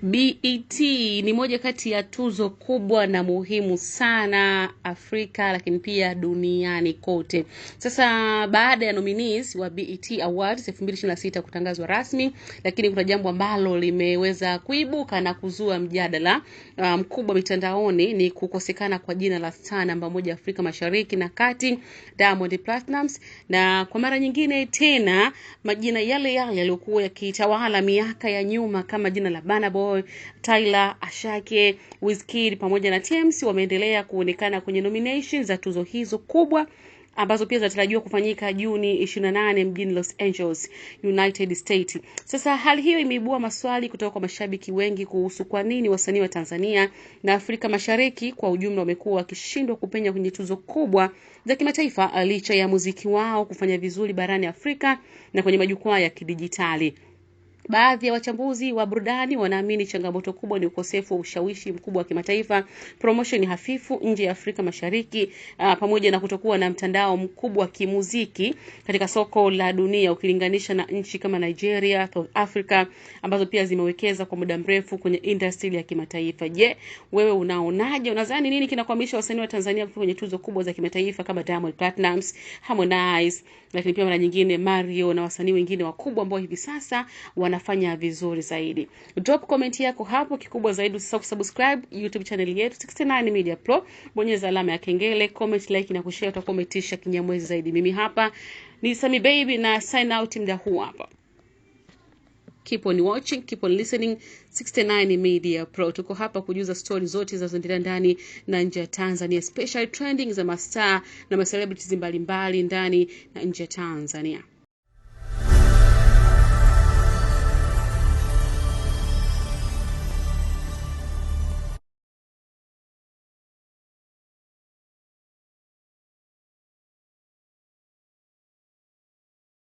BET ni moja kati ya tuzo kubwa na muhimu sana Afrika lakini pia duniani kote. Sasa baada ya nominees wa BET Awards 2026 kutangazwa rasmi, lakini kuna jambo ambalo limeweza kuibuka na kuzua mjadala mkubwa mitandaoni, ni kukosekana kwa jina la star namba 1 Afrika Mashariki na Kati, Diamond Platnumz. Na kwa mara nyingine tena majina yale yaliyokuwa yakitawala miaka ya nyuma kama jina la Burna Boy, Tyler, Ashake, Wizkid pamoja na TMC wameendelea kuonekana kwenye nominations za tuzo hizo kubwa ambazo pia zinatarajiwa kufanyika Juni 28 mjini Los Angeles, United States. Sasa hali hiyo imeibua maswali kutoka kwa mashabiki wengi kuhusu kwa nini wasanii wa Tanzania na Afrika Mashariki kwa ujumla wamekuwa wakishindwa kupenya kwenye tuzo kubwa za kimataifa licha ya muziki wao kufanya vizuri barani Afrika na kwenye majukwaa ya kidijitali. Baadhi ya wachambuzi wa burudani wanaamini changamoto kubwa ni ukosefu wa ushawishi mkubwa wa kimataifa, promotion hafifu nje ya Afrika Mashariki, pamoja na kutokuwa na mtandao mkubwa wa kimuziki katika soko la dunia ukilinganisha na nchi kama Nigeria, South Africa ambazo pia zimewekeza kwa muda mrefu kwenye industry ya kimataifa. Je, wewe unaonaje? Unadhani nini kinakwamisha wasanii wa Tanzania kufika kwenye tuzo kubwa za kimataifa kama Diamond Platnumz, Harmonize, lakini pia mara nyingine Mario na wasanii wengine wakubwa ambao hivi sasa wanafanya vizuri zaidi? Drop comment yako hapo. Kikubwa zaidi usisahau kusubscribe YouTube channel yetu 69 Media Pro, bonyeza alama ya kengele, comment, like na kushare, utakometisha kinyamwezi zaidi. Mimi hapa ni Sami Baby na sign out muda huu hapa. Keep on watching, keep on listening. 69 Media Pro. Tuko hapa kujuza story zote zinazoendelea ndani na nje ya Tanzania, special trending za mastaa na celebrities mbalimbali ndani na nje ya Tanzania.